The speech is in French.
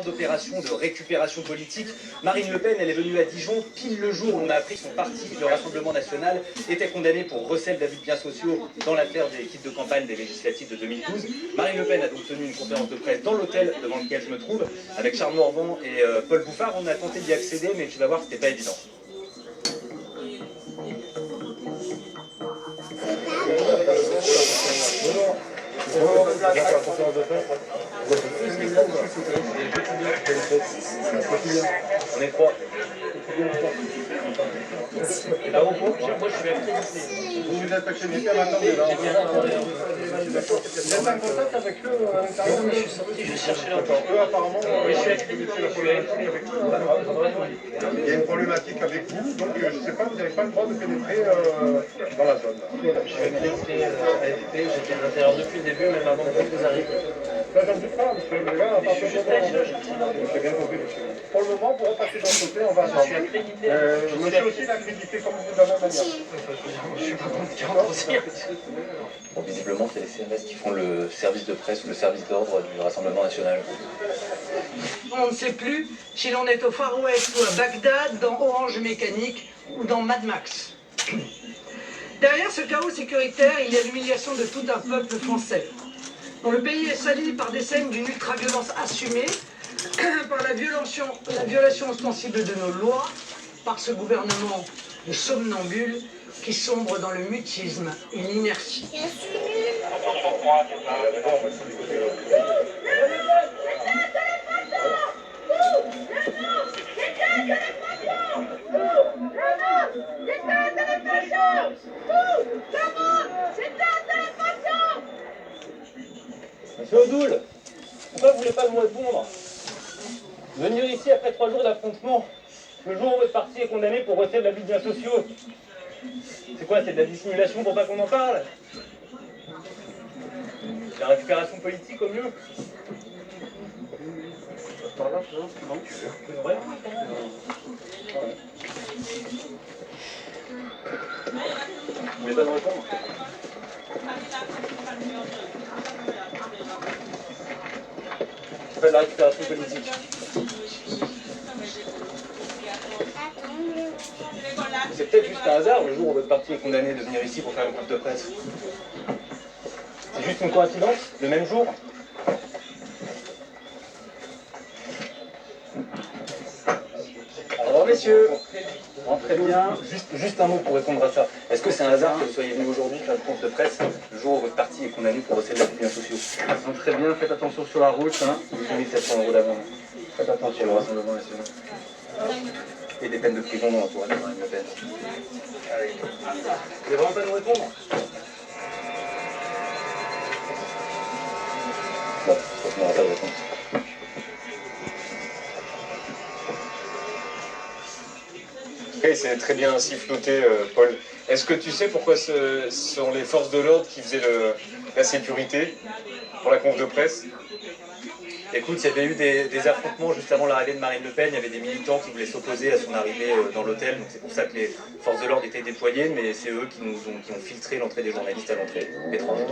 d'opération de récupération politique. Marine Le Pen, elle est venue à Dijon pile le jour où on a appris que son parti, le Rassemblement National, était condamné pour recel d'abus de biens sociaux dans l'affaire des kits de campagne des législatives de 2012. Marine Le Pen a donc tenu une conférence de presse dans l'hôtel devant lequel je me trouve, avec Charles Morvan et Paul Bouffard. On a tenté d'y accéder, mais tu vas voir, c'était pas évident. On est trois. Et là, moi, je suis accrédité. Vous êtes accrédité maintenant, mais là, vous êtes en contact avec eux à l'intérieur? Je suis sorti, je cherchais leur Eux, apparemment, je suis accrédité avec eux. il y a une problématique avec vous, donc je ne sais pas, vous n'avez pas le droit de pénétrer dans la zone. Je suis accrédité AFP, j'étais à l'intérieur depuis le début, même avant que vous arriviez. Là, j'en doute pas, parce que le gars, à Je suis juste allé chercher. j'ai bien compris, monsieur. Pour le moment, pour repasser de l'autre côté, on va Je attendre. suis accrédité. Monsieur aussi, il est accrédité comme vous de la même manière. Je suis pas confiant aussi. Bon, visiblement, c'est les CMS qui font le service de presse ou le service d'ordre du Rassemblement National. On ne sait plus si l'on est au Far West ou à Bagdad, dans Orange Mécanique ou dans Mad Max. Derrière ce chaos sécuritaire, il y a l'humiliation de tout un peuple français, dont le pays est sali par des scènes d'une ultra-violence assumée, par la violation ostensible de nos lois, par ce gouvernement de somnambules qui sombre dans le mutisme et l'inertie. Monsieur Odoul, pourquoi vous voulez pas le mot répondre? Venir ici après 3 jours d'affrontement, le jour où votre parti est condamné pour recel d'abus de biens sociaux. C'est quoi, c'est de la dissimulation pour pas qu'on en parle? La récupération politique au mieux? Par là, non, c'est vrai. Vous voulez pas me répondre? Ça fait de la récupération politique. C'est peut-être juste un hasard le jour où votre parti est condamné de venir ici pour faire une conférence de presse. C'est juste une coïncidence, le même jour. Au revoir messieurs. Rentrez bien. Juste un mot pour répondre à ça. Est-ce que c'est un hasard que vous soyez venu aujourd'hui faire une conférence de presse le jour où votre parti est condamné pour recel d'abus de biens sociaux? Très bien, faites attention sur la route, hein. 1700 € d'amende. Faites attention au Rassemblement National. Et des peines de prison dans l'entourage de Marine Le Pen. Vous voulez vraiment pas nous répondre? Bon, on n'aura pas de réponse. Ok, c'est très bien ainsi flouté, Paul. Est-ce que tu sais pourquoi ce sont les forces de l'ordre qui faisaient la sécurité pour la conf de presse? Écoute, il y avait eu des affrontements juste avant l'arrivée de Marine Le Pen. Il y avait des militants qui voulaient s'opposer à son arrivée dans l'hôtel. Donc c'est pour ça que les forces de l'ordre étaient déployées, mais c'est eux qui ont filtré l'entrée des journalistes à l'entrée étrangère.